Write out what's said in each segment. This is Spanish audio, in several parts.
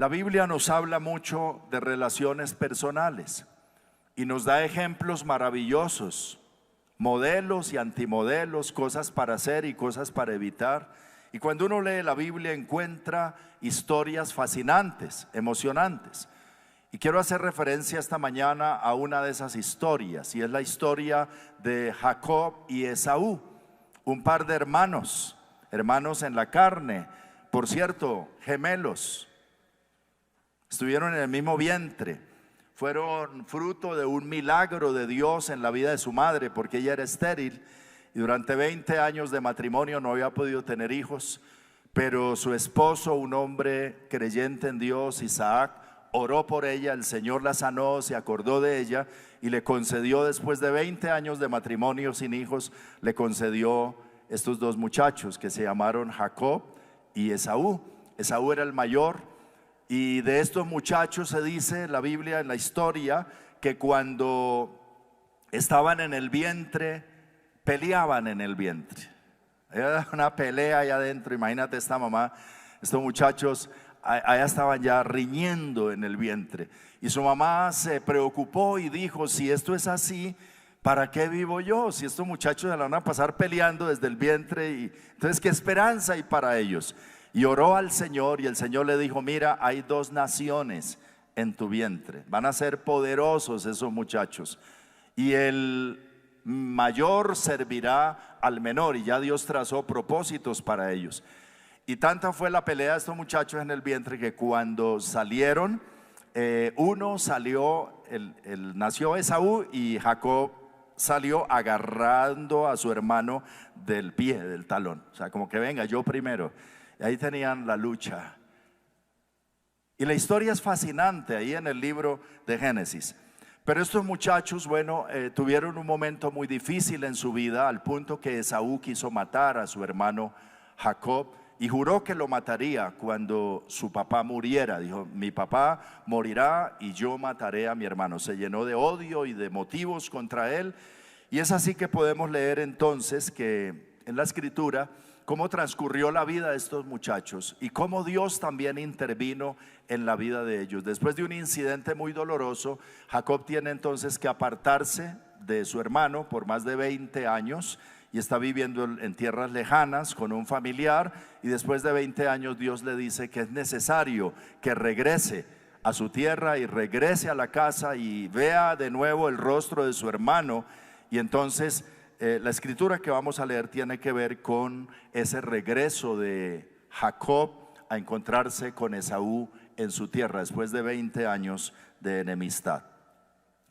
La Biblia nos habla mucho de relaciones personales y nos da ejemplos maravillosos, modelos y antimodelos, cosas para hacer y cosas para evitar. Y cuando uno lee la Biblia encuentra historias fascinantes, emocionantes. Y quiero hacer referencia esta mañana a una de esas historias, y es la historia de Jacob y Esaú, un par de hermanos, hermanos en la carne, por cierto, gemelos. Estuvieron en el mismo vientre, fueron fruto de un milagro de Dios en la vida de su madre, porque ella era estéril y durante 20 años de matrimonio no había podido tener hijos, pero su esposo, un hombre creyente en Dios, Isaac, oró por ella, el Señor la sanó, se acordó de ella y le concedió, después de 20 años de matrimonio sin hijos, le concedió estos dos muchachos que se llamaron Jacob y Esaú. Esaú era el mayor. Y de estos muchachos se dice en la Biblia, en la historia, que cuando estaban en el vientre, peleaban en el vientre. Era una pelea allá adentro. Imagínate esta mamá, estos muchachos allá estaban ya riñendo en el vientre. Y su mamá se preocupó y dijo: si esto es así, ¿para qué vivo yo? Si estos muchachos se la van a pasar peleando desde el vientre, entonces ¿qué esperanza hay para ellos? Y oró al Señor y el Señor le dijo: mira, hay dos naciones en tu vientre, van a ser poderosos esos muchachos y el mayor servirá al menor. Y ya Dios trazó propósitos para ellos. Y tanta fue la pelea de estos muchachos en el vientre que cuando salieron, uno salió, nació Esaú, y Jacob salió agarrando a su hermano del pie, del talón, o sea, como que venga, yo primero. Y ahí tenían la lucha. Y la historia es fascinante ahí en el libro de Génesis. Pero estos muchachos, bueno, tuvieron un momento muy difícil en su vida, al punto que Esaú quiso matar a su hermano Jacob y juró que lo mataría cuando su papá muriera. Dijo: mi papá morirá y yo mataré a mi hermano. Se llenó de odio y de motivos contra él. Y es así que podemos leer entonces que en la escritura cómo transcurrió la vida de estos muchachos y cómo Dios también intervino en la vida de ellos. Después de un incidente muy doloroso, Jacob tiene entonces que apartarse de su hermano por más de 20 años y está viviendo en tierras lejanas con un familiar, y después de 20 años Dios le dice que es necesario que regrese a su tierra y regrese a la casa y vea de nuevo el rostro de su hermano. Y entonces la escritura que vamos a leer tiene que ver con ese regreso de Jacob a encontrarse con Esaú en su tierra después de 20 años de enemistad.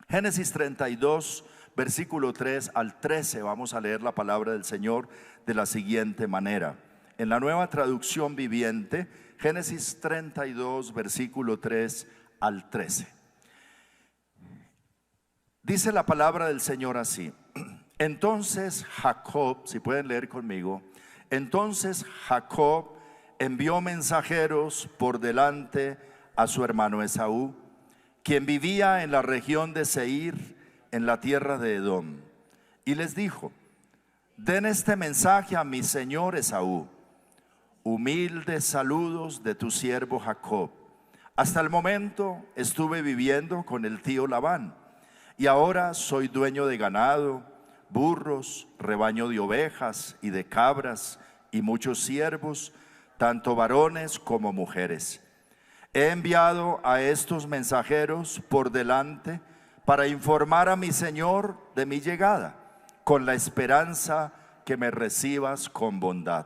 Génesis 32, versículo 3 al 13, vamos a leer la palabra del Señor de la siguiente manera. En la Nueva Traducción Viviente, Génesis 32, versículo 3 al 13. Dice la palabra del Señor así: entonces Jacob, si pueden leer conmigo, entonces Jacob envió mensajeros por delante a su hermano Esaú, quien vivía en la región de Seir, en la tierra de Edom, y les dijo: den este mensaje a mi señor Esaú: humildes saludos de tu siervo Jacob. Hasta el momento estuve viviendo con el tío Labán, y ahora soy dueño de ganado, burros, rebaño de ovejas y de cabras, y muchos siervos, tanto varones como mujeres. He enviado a estos mensajeros por delante para informar a mi señor de mi llegada, con la esperanza que me recibas con bondad.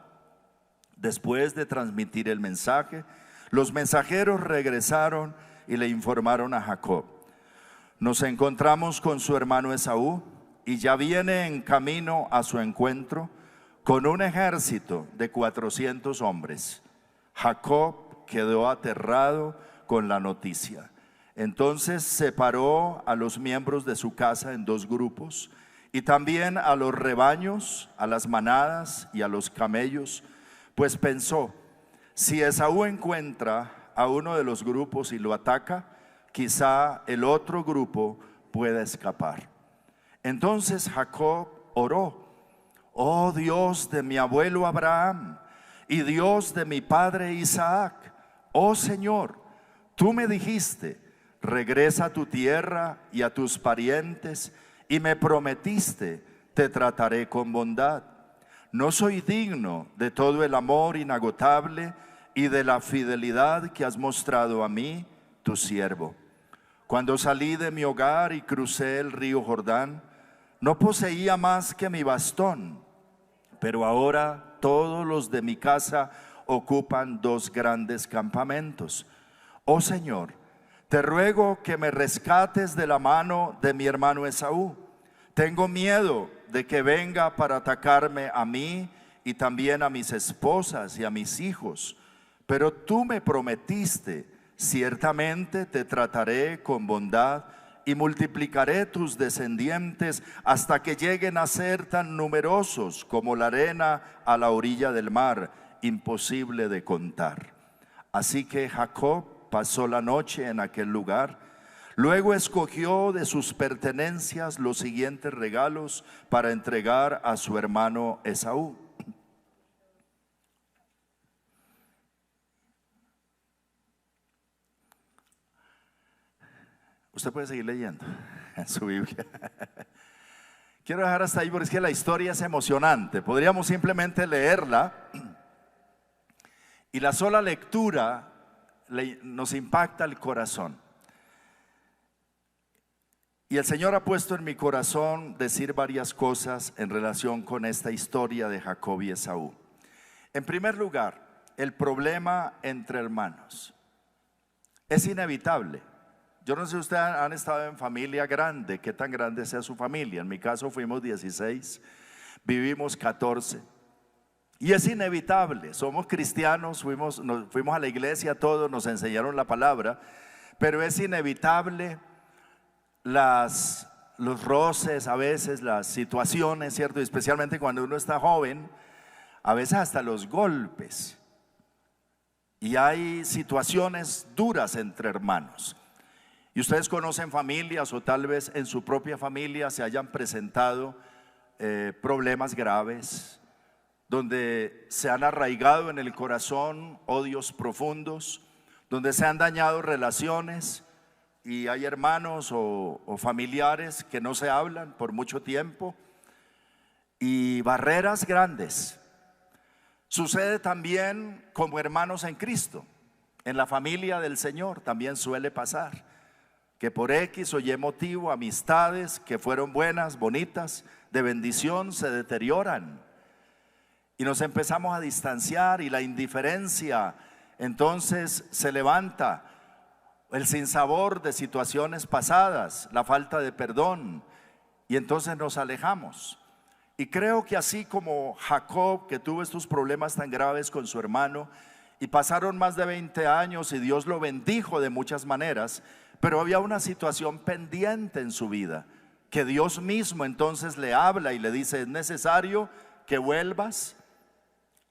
Después de transmitir el mensaje, los mensajeros regresaron y le informaron a Jacob: nos encontramos con su hermano Esaú, y ya viene en camino a su encuentro con un ejército de 400 hombres. Jacob quedó aterrado con la noticia. Entonces separó a los miembros de su casa en dos grupos, y también a los rebaños, a las manadas y a los camellos, pues pensó: si Esaú encuentra a uno de los grupos y lo ataca, quizá el otro grupo pueda escapar. Entonces Jacob oró: oh Dios de mi abuelo Abraham y Dios de mi padre Isaac, oh Señor, Tú me dijiste: regresa a tu tierra y a tus parientes, y me prometiste: te trataré con bondad. No soy digno de todo el amor inagotable y de la fidelidad que has mostrado a mí, tu siervo. Cuando salí de mi hogar y crucé el río Jordán, no poseía más que mi bastón, pero ahora todos los de mi casa ocupan 2 grandes campamentos. Oh Señor, te ruego que me rescates de la mano de mi hermano Esaú. Tengo miedo de que venga para atacarme a mí y también a mis esposas y a mis hijos. Pero tú me prometiste: ciertamente te trataré con bondad y multiplicaré tus descendientes hasta que lleguen a ser tan numerosos como la arena a la orilla del mar, imposible de contar. Así que Jacob pasó la noche en aquel lugar. Luego escogió de sus pertenencias los siguientes regalos para entregar a su hermano Esaú. Usted puede seguir leyendo en su Biblia. Quiero dejar hasta ahí porque es que la historia es emocionante. Podríamos simplemente leerla y la sola lectura nos impacta el corazón. Y el Señor ha puesto en mi corazón decir varias cosas en relación con esta historia de Jacob y Esaú. En primer lugar, el problema entre hermanos es inevitable. Yo no sé si ustedes han estado en familia grande, qué tan grande sea su familia. En mi caso fuimos 16, vivimos 14. Y es inevitable, somos cristianos, fuimos a la iglesia todos, nos enseñaron la palabra, pero es inevitable los roces, a veces las situaciones, ¿cierto? Especialmente cuando uno está joven, a veces hasta los golpes. Y hay situaciones duras entre hermanos. Y ustedes conocen familias o tal vez en su propia familia se hayan presentado problemas graves, donde se han arraigado en el corazón odios profundos, donde se han dañado relaciones. Y hay hermanos o familiares que no se hablan por mucho tiempo y barreras grandes. Sucede también como hermanos en Cristo, en la familia del Señor también suele pasar, que por X o Y motivo amistades que fueron buenas, bonitas, de bendición se deterioran y nos empezamos a distanciar y la indiferencia entonces se levanta. El sinsabor de situaciones pasadas, la falta de perdón, y entonces nos alejamos. Y creo que así como Jacob, que tuvo estos problemas tan graves con su hermano, y pasaron más de 20 años y Dios lo bendijo de muchas maneras, pero había una situación pendiente en su vida, que Dios mismo entonces le habla y le dice: es necesario que vuelvas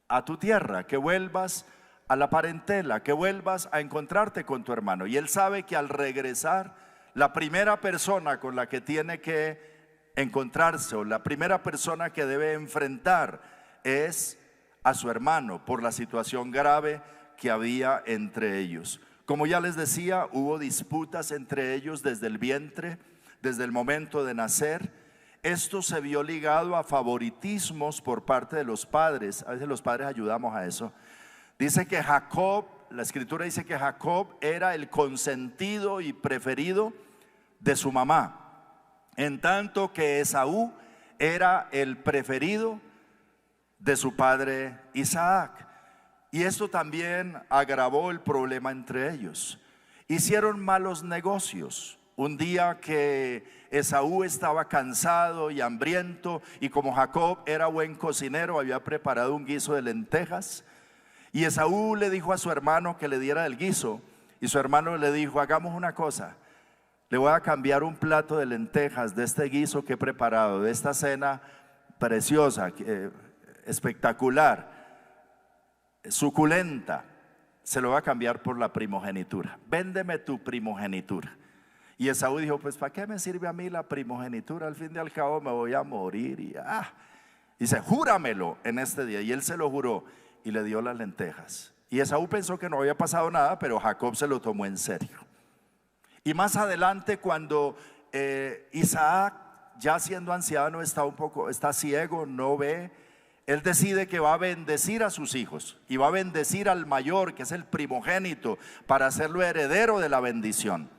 a tu tierra, que vuelvas a la parentela, que vuelvas a encontrarte con tu hermano. Y él sabe que al regresar, la primera persona con la que tiene que encontrarse o la primera persona que debe enfrentar es a su hermano por la situación grave que había entre ellos. Como ya les decía, hubo disputas entre ellos desde el vientre, desde el momento de nacer. Esto se vio ligado a favoritismos por parte de los padres. A veces los padres ayudamos a eso. Dice que Jacob, la escritura dice que Jacob era el consentido y preferido de su mamá, en tanto que Esaú era el preferido de su padre Isaac. Y esto también agravó el problema entre ellos. Hicieron malos negocios. Un día que Esaú estaba cansado y hambriento, y como Jacob era buen cocinero, había preparado un guiso de lentejas. Y Esaú le dijo a su hermano que le diera el guiso, y su hermano le dijo: hagamos una cosa, le voy a cambiar un plato de lentejas de este guiso que he preparado, de esta cena preciosa, espectacular, suculenta, se lo va a cambiar por la primogenitura. Véndeme tu primogenitura. Y Esaú dijo: pues ¿para qué me sirve a mí la primogenitura? Al fin y al cabo me voy a morir. Dice: júramelo en este día. Y él se lo juró y le dio las lentejas. Y Esaú pensó que no había pasado nada, pero Jacob se lo tomó en serio. Y más adelante, cuando Isaac, ya siendo anciano, está ciego, no ve, él decide que va a bendecir a sus hijos y va a bendecir al mayor, que es el primogénito, para hacerlo heredero de la bendición.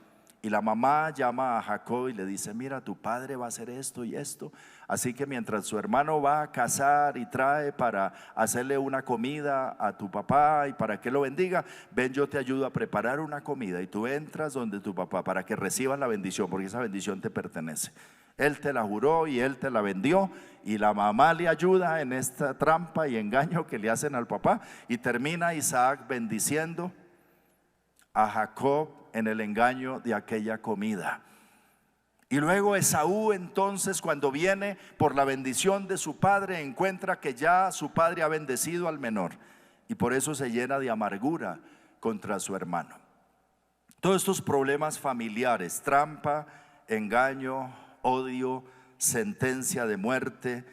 Y la mamá llama a Jacob y le dice: mira, tu padre va a hacer esto y esto, así que mientras su hermano va a cazar y trae para hacerle una comida a tu papá y para que lo bendiga, ven, yo te ayudo a preparar una comida y tú entras donde tu papá para que recibas la bendición, porque esa bendición te pertenece. Él te la juró y él te la vendió, y la mamá le ayuda en esta trampa y engaño que le hacen al papá, y termina Isaac bendiciendo a Jacob en el engaño de aquella comida. Y luego Esaú, entonces, cuando viene por la bendición de su padre, encuentra que ya su padre ha bendecido al menor, y por eso se llena de amargura contra su hermano. Todos estos problemas familiares, trampa, engaño, odio, sentencia de muerte.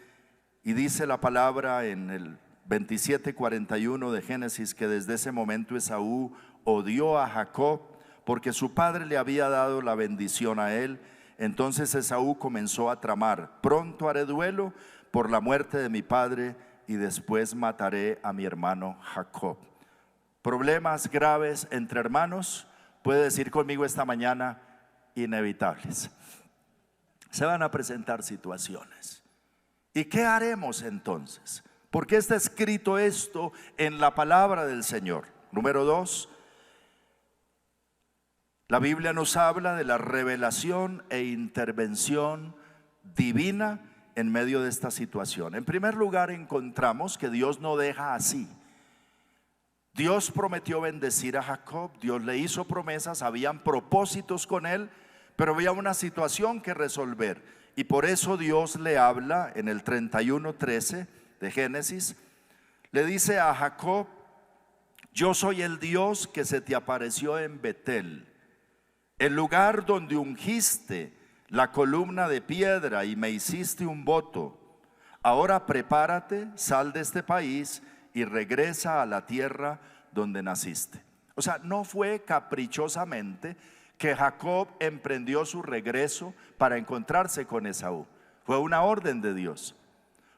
Y dice la palabra en el 27:41 de Génesis que desde ese momento Esaú odió a Jacob porque su padre le había dado la bendición a él. Entonces Esaú comenzó a tramar: pronto haré duelo por la muerte de mi padre y después mataré a mi hermano Jacob. Problemas graves entre hermanos, puede decir conmigo esta mañana, inevitables. Se van a presentar situaciones. ¿Y qué haremos entonces? ¿Por qué está escrito esto en la palabra del Señor? Número 2, la Biblia nos habla de la revelación e intervención divina en medio de esta situación. En primer lugar, encontramos que Dios no deja así. Dios prometió bendecir a Jacob, Dios le hizo promesas, habían propósitos con él, pero había una situación que resolver, y por eso Dios le habla en el 31:13 de Génesis. Le dice a Jacob: yo soy el Dios que se te apareció en Betel, el lugar donde ungiste la columna de piedra y me hiciste un voto. Ahora prepárate, sal de este país y regresa a la tierra donde naciste. O sea, no fue caprichosamente que Jacob emprendió su regreso para encontrarse con Esaú. Fue una orden de Dios,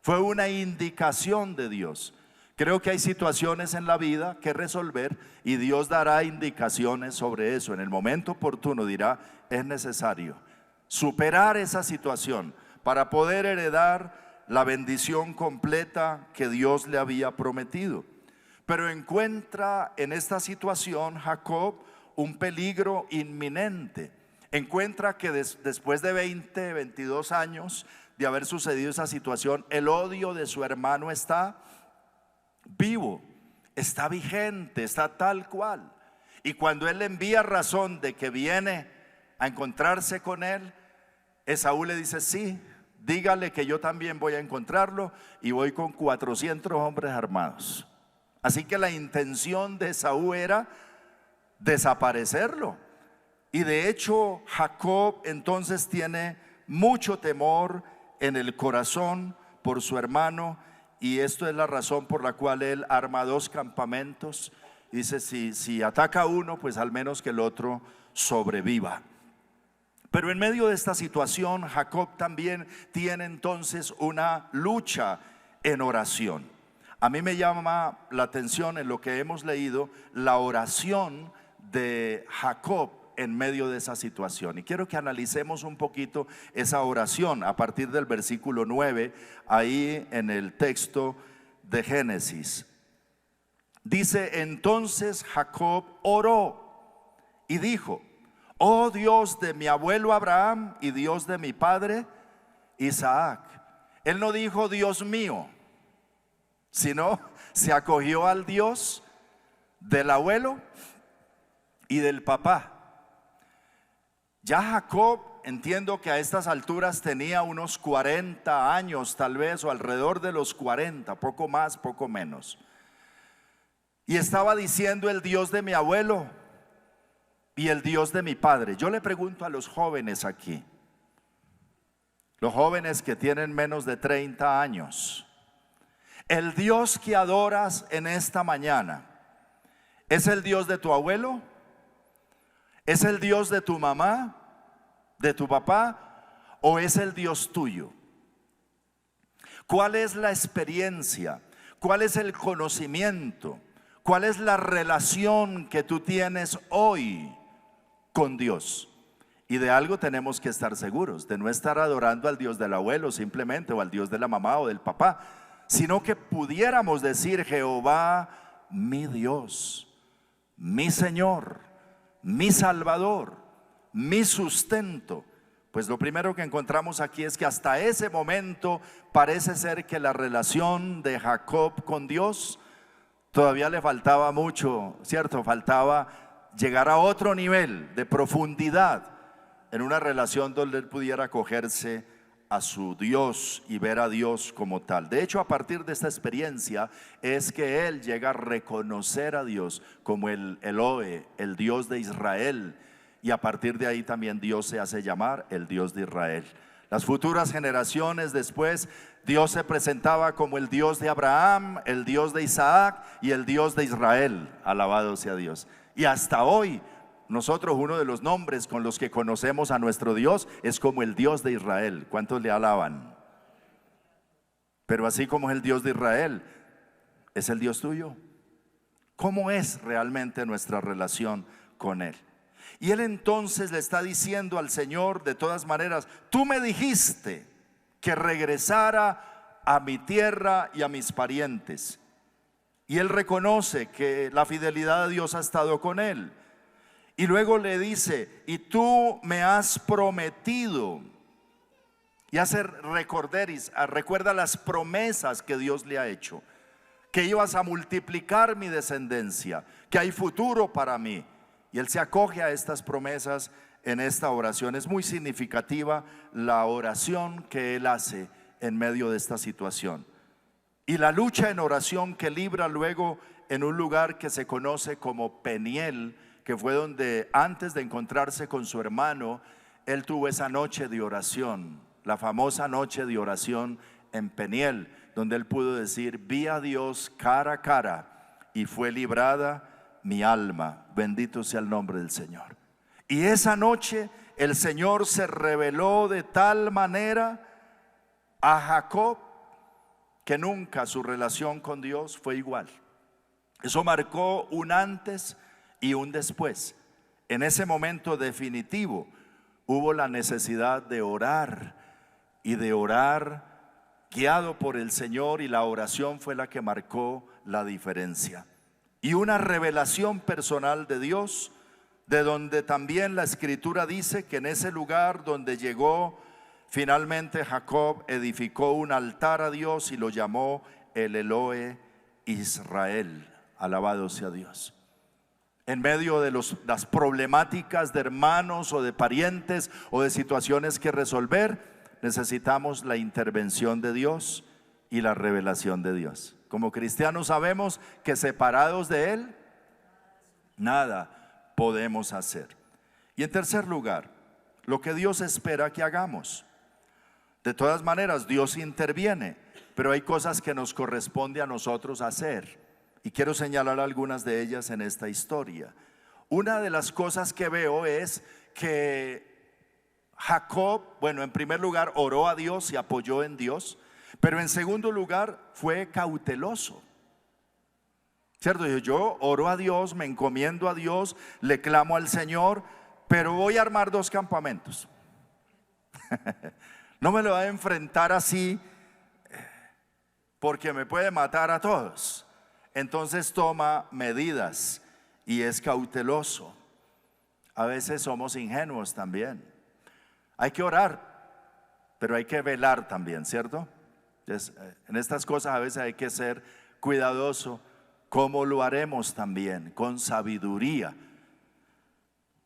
fue una indicación de Dios. Creo que hay situaciones en la vida que resolver y Dios dará indicaciones sobre eso. En el momento oportuno dirá: es necesario superar esa situación para poder heredar la bendición completa que Dios le había prometido. Pero encuentra en esta situación Jacob un peligro inminente. Encuentra que después de 22 años de haber sucedido esa situación, el odio de su hermano está vivo, está vigente, está tal cual. Y cuando él le envía razón de que viene a encontrarse con él, Esaú le dice: sí, dígale que yo también voy a encontrarlo y voy con 400 hombres armados. Así que la intención de Esaú era desaparecerlo. Y de hecho Jacob entonces tiene mucho temor en el corazón por su hermano, y esto es la razón por la cual él arma 2 campamentos. Dice: si ataca uno, pues al menos que el otro sobreviva. Pero en medio de esta situación, Jacob también tiene entonces una lucha en oración. A mí me llama la atención en lo que hemos leído la oración de Jacob en medio de esa situación, y quiero que analicemos un poquito esa oración a partir del versículo 9 ahí en el texto de Génesis. Dice: entonces Jacob oró y dijo: oh Dios de mi abuelo Abraham y Dios de mi padre Isaac. Él no dijo Dios mío, sino se acogió al Dios del abuelo y del papá. Ya Jacob, entiendo que a estas alturas tenía unos 40 años tal vez, o alrededor de los 40, poco más, poco menos. Y estaba diciendo: el Dios de mi abuelo y el Dios de mi padre. Yo le pregunto a los jóvenes aquí, los jóvenes que tienen menos de 30 años, el Dios que adoras en esta mañana, ¿Es el Dios de tu abuelo? ¿Es el Dios de tu mamá, de tu papá? ¿O es el Dios tuyo? ¿Cuál es la experiencia? ¿Cuál es el conocimiento? ¿Cuál es la relación que tú tienes hoy con Dios? Y de algo tenemos que estar seguros, de no estar adorando al Dios del abuelo simplemente, o al Dios de la mamá o del papá, sino que pudiéramos decir: Jehová, mi Dios, mi Señor, mi Salvador, mi sustento. Pues lo primero que encontramos aquí es que hasta ese momento parece ser que la relación de Jacob con Dios todavía le faltaba mucho, ¿cierto? Faltaba llegar a otro nivel de profundidad en una relación donde él pudiera acogerse a su Dios y ver a Dios como tal. De hecho, a partir de esta experiencia es que él llega a reconocer a Dios como el Elohe, el Dios de Israel, y a partir de ahí también Dios se hace llamar el Dios de Israel. Las futuras generaciones después, Dios se presentaba como el Dios de Abraham, el Dios de Isaac y el Dios de Israel. Alabado sea Dios. Y hasta hoy nosotros, uno de los nombres con los que conocemos a nuestro Dios es como el Dios de Israel. ¿Cuántos le alaban? Pero así como es el Dios de Israel, ¿es el Dios tuyo? ¿Cómo es realmente nuestra relación con Él? Y él entonces le está diciendo al Señor: de todas maneras, tú me dijiste que regresara a mi tierra y a mis parientes. Y él reconoce que la fidelidad de Dios ha estado con él. Y luego le dice: y tú me has prometido. Y hace recorderis, recuerda las promesas que Dios le ha hecho, que ibas a multiplicar mi descendencia, que hay futuro para mí. Y él se acoge a estas promesas en esta oración. Es muy significativa la oración que él hace en medio de esta situación, y la lucha en oración que libra luego en un lugar que se conoce como Peniel, que fue donde antes de encontrarse con su hermano, él tuvo esa noche de oración, la famosa noche de oración en Peniel, donde él pudo decir: vi a Dios cara a cara y fue librada mi alma. Bendito sea el nombre del Señor. Y esa noche el Señor se reveló de tal manera a Jacob que nunca su relación con Dios fue igual. Eso marcó un antes y un después. En ese momento definitivo hubo la necesidad de orar, y de orar guiado por el Señor, y la oración fue la que marcó la diferencia. Y una revelación personal de Dios, de donde también la Escritura dice que en ese lugar donde llegó, finalmente Jacob edificó un altar a Dios y lo llamó el Elohe Israel. Alabado sea Dios. En medio de las problemáticas de hermanos o de parientes o de situaciones que resolver, necesitamos la intervención de Dios y la revelación de Dios. Como cristianos sabemos que separados de Él, nada podemos hacer. Y en tercer lugar, lo que Dios espera que hagamos. De todas maneras, Dios interviene, pero hay cosas que nos corresponde a nosotros hacer. Y quiero señalar algunas de ellas en esta historia. Una de las cosas que veo es que Jacob, bueno, en primer lugar oró a Dios y apoyó en Dios, pero en segundo lugar fue cauteloso, ¿cierto? Dijo: yo oro a Dios, me encomiendo a Dios, le clamo al Señor, pero voy a armar dos campamentos. No me lo voy a enfrentar así, porque me puede matar a todos. Entonces toma medidas y es cauteloso. A veces somos ingenuos también. Hay que orar, pero hay que velar también, ¿cierto? En estas cosas a veces hay que ser cuidadoso. ¿Cómo lo haremos también? Con sabiduría.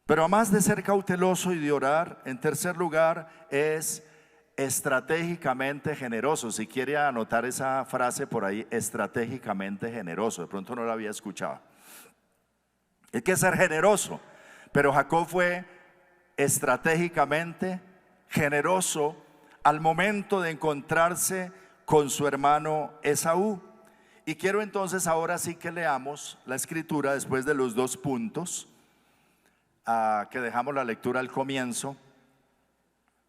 Pero además de ser cauteloso y de orar, en tercer lugar es estratégicamente generoso. Si quiere anotar esa frase por ahí: estratégicamente generoso. De pronto no la había escuchado. Hay que ser generoso, pero Jacob fue estratégicamente generoso al momento de encontrarse con su hermano Esaú. Y quiero entonces ahora sí que leamos la escritura después de los 2 puntos que dejamos la lectura al comienzo,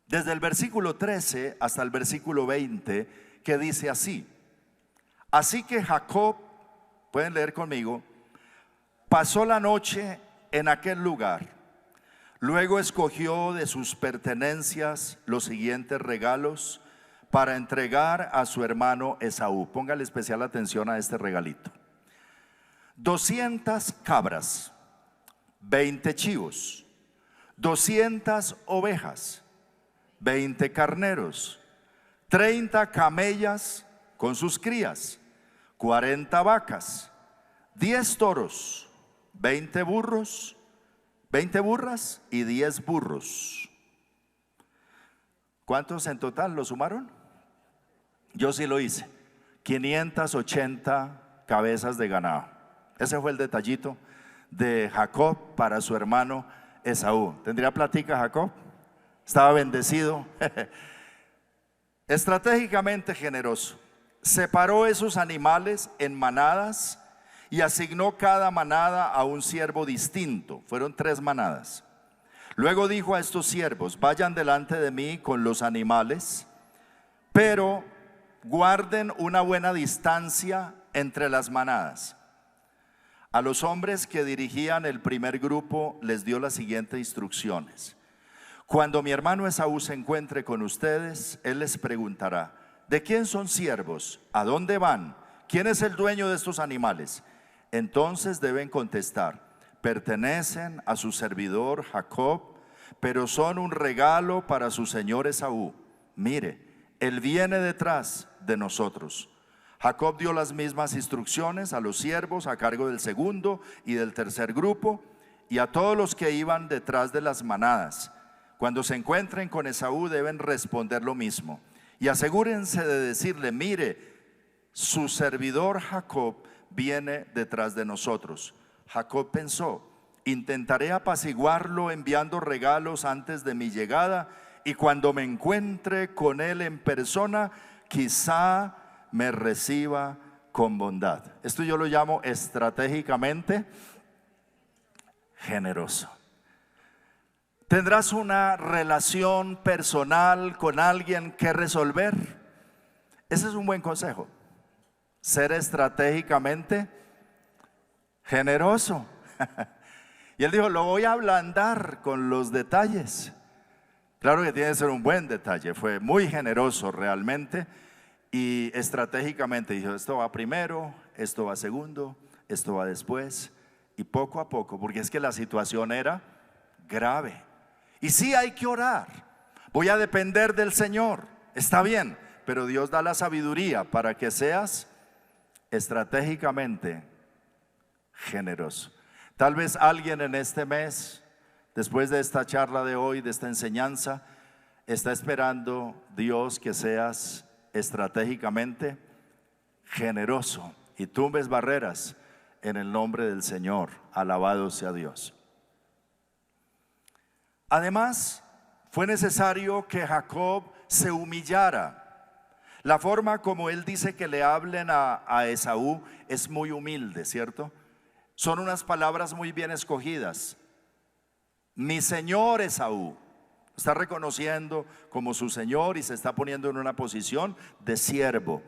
desde el versículo 13 hasta el versículo 20, que dice así: así que Jacob, pueden leer conmigo, pasó la noche en aquel lugar. Luego escogió de sus pertenencias los siguientes regalos para entregar a su hermano Esaú. Póngale especial atención a este regalito: 200 cabras, 20 chivos, 200 ovejas, 20 carneros, 30 camellas con sus crías, 40 vacas, 10 toros, 20 burros, 20 burras y 10 burros. ¿Cuántos en total lo sumaron? Yo sí lo hice: 580 cabezas de ganado. Ese fue el detallito de Jacob para su hermano Esaú. ¿Tendría plática Jacob? Estaba bendecido. Estratégicamente generoso. Separó esos animales en manadas y asignó cada manada a un siervo distinto. Fueron 3 manadas. Luego dijo a estos siervos: vayan delante de mí con los animales, pero guarden una buena distancia entre las manadas. A los hombres que dirigían el primer grupo les dio las siguientes instrucciones: cuando mi hermano Esaú se encuentre con ustedes, él les preguntará: ¿de quién son siervos? ¿A dónde van? ¿Quién es el dueño de estos animales? Entonces deben contestar: pertenecen a su servidor Jacob, pero son un regalo para su señor Esaú. Mire, él viene detrás de nosotros. Jacob dio las mismas instrucciones a los siervos a cargo del segundo y del tercer grupo y a todos los que iban detrás de las manadas. Cuando se encuentren con Esaú deben responder lo mismo y asegúrense de decirle: mire, su servidor Jacob viene detrás de nosotros. Jacob pensó: intentaré apaciguarlo enviando regalos antes de mi llegada, y cuando me encuentre con él en persona, quizá me reciba con bondad. Esto yo lo llamo estratégicamente generoso. ¿Tendrás una relación personal con alguien que resolver? Ese es un buen consejo: ser estratégicamente generoso. Y él dijo: lo voy a ablandar con los detalles. Claro que tiene que ser un buen detalle. Fue muy generoso realmente y estratégicamente dijo: esto va primero, esto va segundo, esto va después, y poco a poco, porque es que la situación era grave. Y sí, hay que orar. Voy a depender del Señor, está bien, pero Dios da la sabiduría para que seas estratégicamente generoso. Tal vez alguien en este mes, después de esta charla de hoy, de esta enseñanza, está esperando Dios que seas estratégicamente generoso y tumbes barreras en el nombre del Señor. Alabado sea Dios. Además, fue necesario que Jacob se humillara. La forma como él dice que le hablen a Esaú es muy humilde, ¿cierto? Son unas palabras muy bien escogidas. Mi señor Esaú. Está reconociendo como su señor y se está poniendo en una posición de siervo.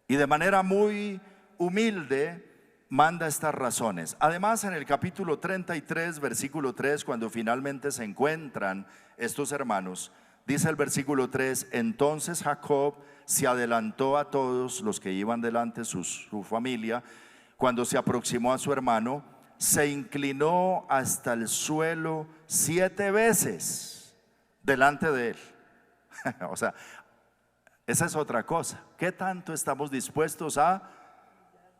Y de manera muy humilde manda estas razones. Además, en el capítulo 33, versículo 3, cuando finalmente se encuentran estos hermanos, dice el versículo 3: entonces Jacob se adelantó a todos los que iban delante, su familia. Cuando se aproximó a su hermano, se inclinó hasta el suelo 7 veces delante de él. O sea, esa es otra cosa. ¿Qué tanto estamos dispuestos a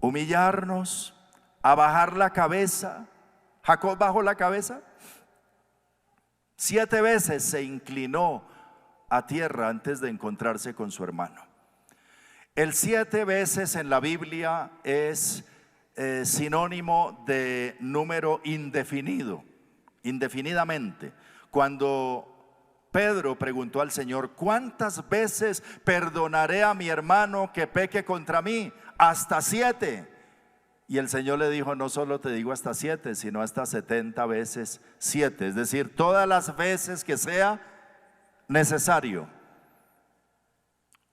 humillarnos, a bajar la cabeza? Jacob bajó la cabeza. 7 veces se inclinó a tierra antes de encontrarse con su hermano. El 7 veces en la Biblia es sinónimo de número indefinido, indefinidamente. Cuando Pedro preguntó al Señor: ¿cuántas veces perdonaré a mi hermano que peque contra mí? ¿Hasta 7? Y el Señor le dijo: no solo te digo hasta 7, sino hasta 70 veces 7, es decir, todas las veces que sea necesario.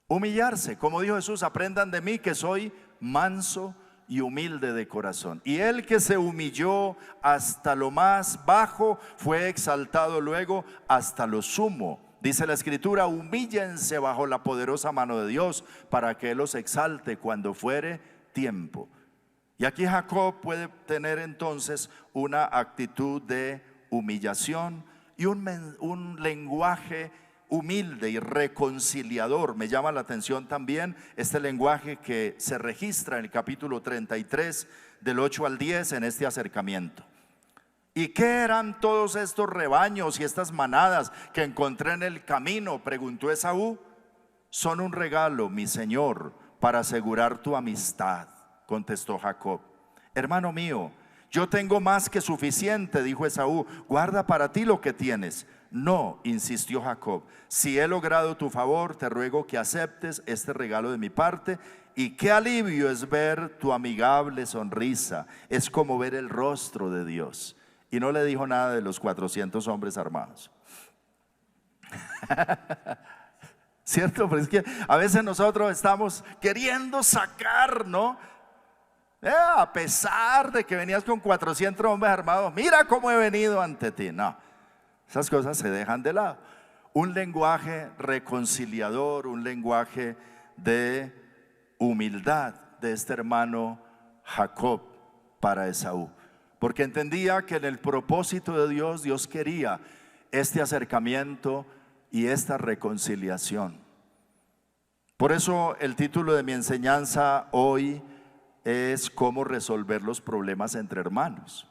Humillarse, como dijo Jesús: aprendan de mí que soy manso y humilde de corazón. Y el que se humilló hasta lo más bajo fue exaltado luego hasta lo sumo. Dice la Escritura: humíllense bajo la poderosa mano de Dios, para que Él los exalte cuando fuere tiempo. Y aquí Jacob puede tener entonces una actitud de humillación y un lenguaje humilde y reconciliador. Me llama la atención también este lenguaje que se registra en el capítulo 33 del 8 al 10 en este acercamiento. ¿Y qué eran todos estos rebaños y estas manadas que encontré en el camino?, preguntó Esaú. Son un regalo, mi señor, para asegurar tu amistad, contestó Jacob. Hermano mío, yo tengo más que suficiente, dijo Esaú. Guarda para ti lo que tienes. No, insistió Jacob, si he logrado tu favor, te ruego que aceptes este regalo de mi parte. Y qué alivio es ver tu amigable sonrisa, es como ver el rostro de Dios. Y no le dijo nada de los 400 hombres armados. ¿Cierto? Pero es que a veces nosotros estamos queriendo sacar, ¿no? A pesar de que venías con 400 hombres armados, mira cómo he venido ante ti. No, esas cosas se dejan de lado. Un lenguaje reconciliador, un lenguaje de humildad de este hermano Jacob para Esaú, porque entendía que en el propósito de Dios, Dios quería este acercamiento y esta reconciliación. Por eso el título de mi enseñanza hoy es cómo resolver los problemas entre hermanos.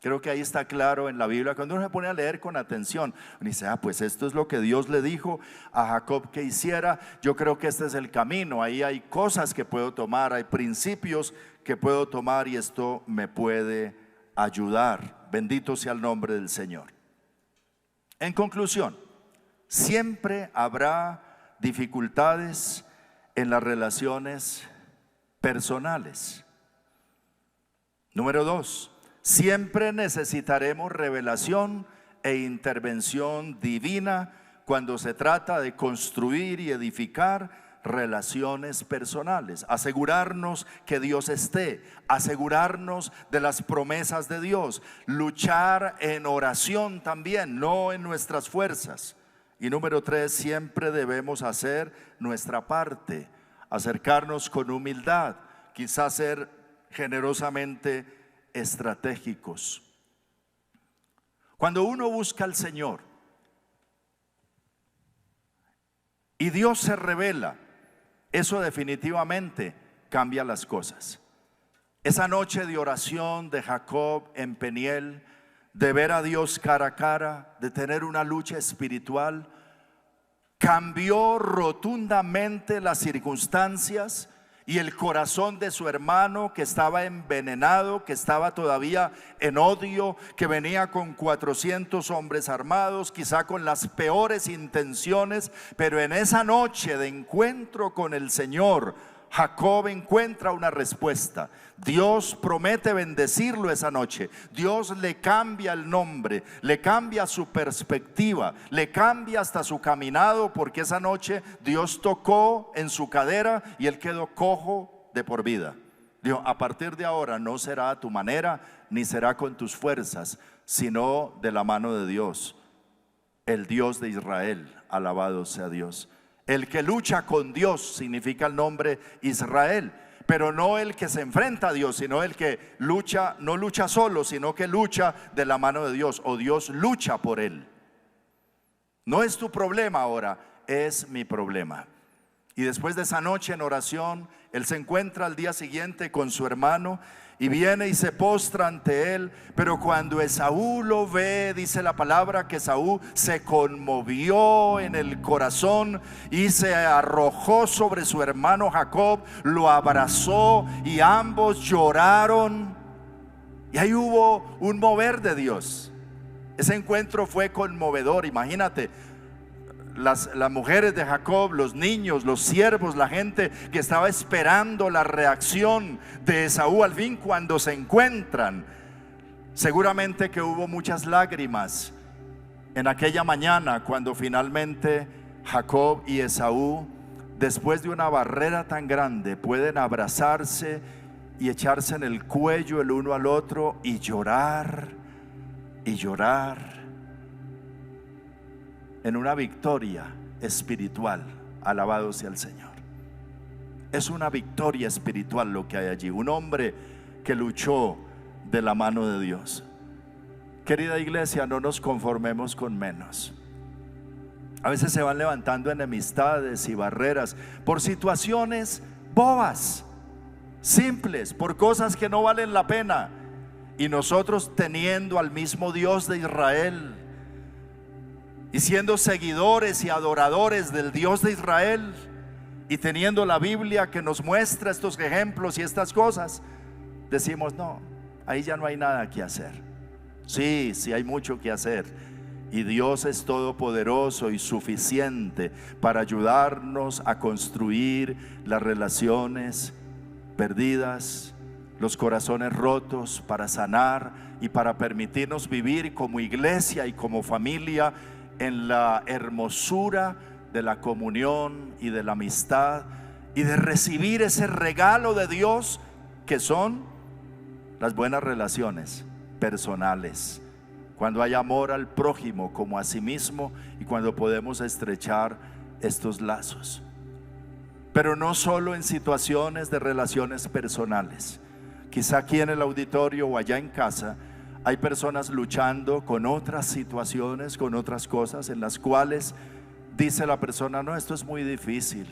Creo que ahí está claro en la Biblia. Cuando uno se pone a leer con atención, uno dice: pues esto es lo que Dios le dijo a Jacob que hiciera. Yo creo que este es el camino. Ahí hay cosas que puedo tomar, hay principios que puedo tomar, y esto me puede ayudar. Bendito sea el nombre del Señor. En conclusión, siempre habrá dificultades en las relaciones personales. Número 2, siempre necesitaremos revelación e intervención divina cuando se trata de construir y edificar relaciones personales. Asegurarnos que Dios esté, asegurarnos de las promesas de Dios, luchar en oración también, no en nuestras fuerzas. Y número 3, siempre debemos hacer nuestra parte, acercarnos con humildad, quizás ser generosamente estratégicos. Cuando uno busca al Señor y Dios se revela, eso definitivamente cambia las cosas. Esa noche de oración de Jacob en Peniel, de ver a Dios cara a cara, de tener una lucha espiritual, cambió rotundamente las circunstancias y el corazón de su hermano, que estaba envenenado, que estaba todavía en odio, que venía con 400 hombres armados, quizá con las peores intenciones. Pero en esa noche de encuentro con el Señor, Jacob encuentra una respuesta. Dios promete bendecirlo esa noche. Dios le cambia el nombre, le cambia su perspectiva, le cambia hasta su caminado, porque esa noche Dios tocó en su cadera y él quedó cojo de por vida. Dijo: a partir de ahora no será a tu manera, ni será con tus fuerzas, sino de la mano de Dios, el Dios de Israel. Alabado sea Dios. El que lucha con Dios significa el nombre Israel, pero no el que se enfrenta a Dios, sino el que lucha, no lucha solo, sino que lucha de la mano de Dios, o Dios lucha por él. No es tu problema ahora, es mi problema. Y después de esa noche en oración, él se encuentra al día siguiente con su hermano y viene y se postra ante él. Pero cuando Esaú lo ve, dice la palabra que Esaú se conmovió en el corazón y se arrojó sobre su hermano Jacob, lo abrazó y ambos lloraron. Y ahí hubo un mover de Dios. Ese encuentro fue conmovedor. Imagínate, las mujeres de Jacob, los niños, los siervos, la gente que estaba esperando la reacción de Esaú al fin cuando se encuentran. Seguramente que hubo muchas lágrimas en aquella mañana cuando finalmente Jacob y Esaú, después de una barrera tan grande, pueden abrazarse y echarse en el cuello el uno al otro y llorar en una victoria espiritual. Alabado sea el Señor. Es una victoria espiritual lo que hay allí. Un hombre que luchó de la mano de Dios. Querida iglesia, no nos conformemos con menos. A veces se van levantando enemistades y barreras por situaciones bobas, simples, por cosas que no valen la pena. Y nosotros, teniendo al mismo Dios de Israel y siendo seguidores y adoradores del Dios de Israel, y teniendo la Biblia que nos muestra estos ejemplos y estas cosas, decimos: no, ahí ya no hay nada que hacer. Sí, sí hay mucho que hacer, y Dios es todopoderoso y suficiente para ayudarnos a construir las relaciones perdidas, los corazones rotos, para sanar y para permitirnos vivir como iglesia y como familia en la hermosura de la comunión y de la amistad, y de recibir ese regalo de Dios que son las buenas relaciones personales, cuando hay amor al prójimo como a sí mismo, y cuando podemos estrechar estos lazos. Pero no solo en situaciones de relaciones personales. Quizá aquí en el auditorio o allá en casa hay personas luchando con otras situaciones, con otras cosas en las cuales dice la persona: no, esto es muy difícil,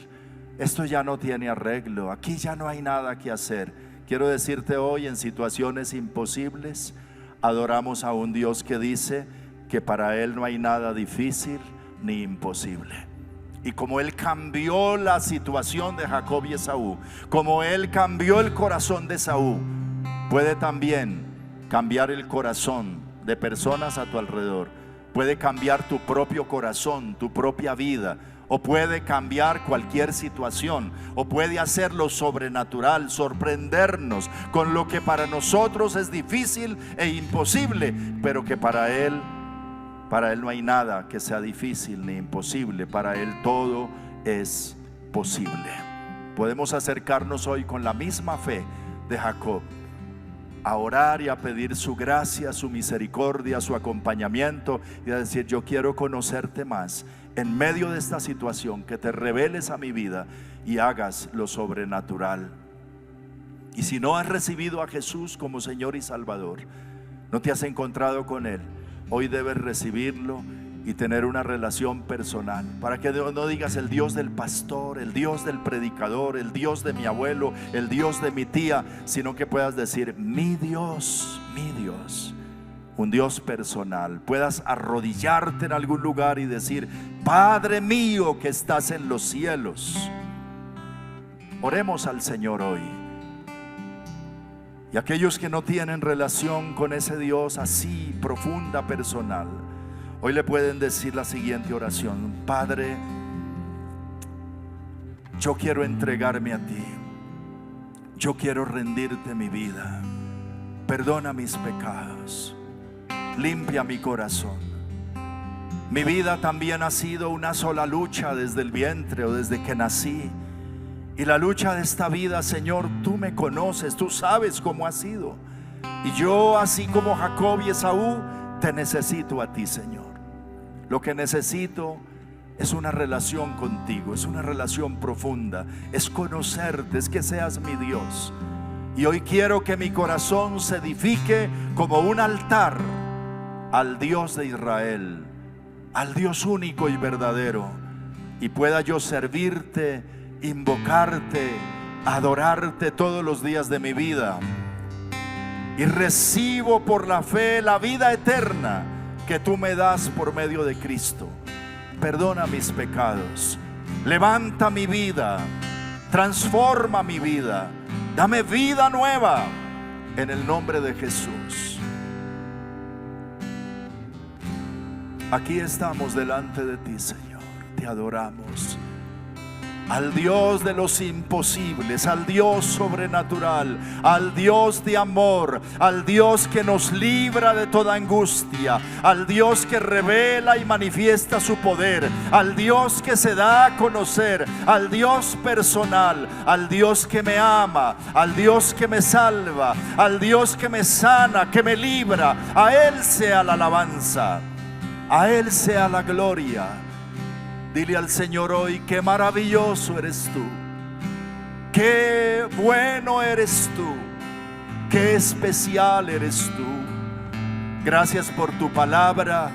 esto ya no tiene arreglo, aquí ya no hay nada que hacer. Quiero decirte hoy, en situaciones imposibles, adoramos a un Dios que dice que para Él no hay nada difícil ni imposible. Y como Él cambió la situación de Jacob y Esaú, como Él cambió el corazón de Esaú, puede también cambiar el corazón de personas a tu alrededor. Puede cambiar tu propio corazón, tu propia vida, o puede cambiar cualquier situación, o puede hacer lo sobrenatural, sorprendernos con lo que para nosotros es difícil e imposible, pero que para Él no hay nada que sea difícil ni imposible. Para Él todo es posible. Podemos acercarnos hoy con la misma fe de Jacob, a orar y a pedir su gracia, su misericordia, su acompañamiento, y a decir: yo quiero conocerte más en medio de esta situación, que te reveles a mi vida y hagas lo sobrenatural. Y si no has recibido a Jesús como Señor y Salvador, no te has encontrado con Él, hoy debes recibirlo y tener una relación personal, para que no digas: el Dios del pastor, el Dios del predicador, el Dios de mi abuelo, el Dios de mi tía, sino que puedas decir: mi Dios, un Dios personal. Puedas arrodillarte en algún lugar y decir: Padre mío que estás en los cielos. Oremos al Señor hoy. Y aquellos que no tienen relación con ese Dios así profunda, personal, hoy le pueden decir la siguiente oración: Padre, yo quiero entregarme a ti, yo quiero rendirte mi vida. Perdona mis pecados, limpia mi corazón. Mi vida también ha sido una sola lucha desde el vientre o desde que nací. Y la lucha de esta vida, Señor, tú me conoces, tú sabes cómo ha sido. Y yo, así como Jacob y Esaú, te necesito a ti, Señor. Lo que necesito es una relación contigo, es una relación profunda, es conocerte, es que seas mi Dios. Y hoy quiero que mi corazón se edifique como un altar al Dios de Israel, al Dios único y verdadero, y pueda yo servirte, invocarte, adorarte todos los días de mi vida. Y recibo por la fe la vida eterna que tú me das por medio de Cristo. Perdona mis pecados, levanta mi vida, transforma mi vida, dame vida nueva en el nombre de Jesús. Aquí estamos delante de ti, Señor. te adoramos. Al Dios de los imposibles, al Dios sobrenatural, al Dios de amor, al Dios que nos libra de toda angustia, al Dios que revela y manifiesta su poder, al Dios que se da a conocer, al Dios personal, al Dios que me ama, al Dios que me salva, al Dios que me sana, que me libra. A Él sea la alabanza, a Él sea la gloria. Dile al Señor hoy: qué maravilloso eres tú, qué bueno eres tú, qué especial eres tú. Gracias por tu palabra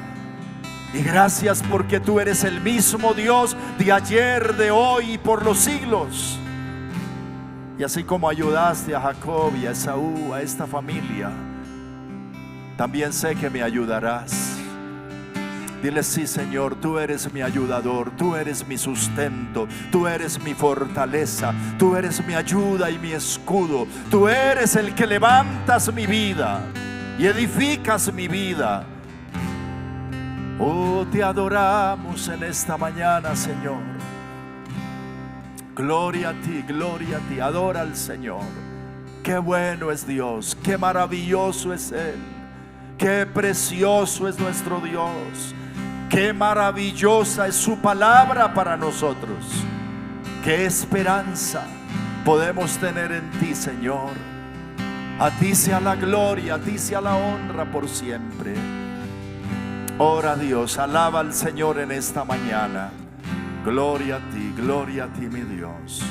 y gracias porque tú eres el mismo Dios de ayer, de hoy y por los siglos. Y así como ayudaste a Jacob y a Esaú, a esta familia, también sé que me ayudarás. Dile: sí, Señor, tú eres mi ayudador, tú eres mi sustento, tú eres mi fortaleza, tú eres mi ayuda y mi escudo. Tú eres el que levantas mi vida y edificas mi vida. Oh, te adoramos en esta mañana, Señor. Gloria a ti, adora al Señor. Qué bueno es Dios, qué maravilloso es Él, qué precioso es nuestro Dios. Qué maravillosa es su palabra para nosotros. Qué esperanza podemos tener en ti, Señor. A ti sea la gloria, a ti sea la honra por siempre. Ora a Dios, alaba al Señor en esta mañana. Gloria a ti, mi Dios.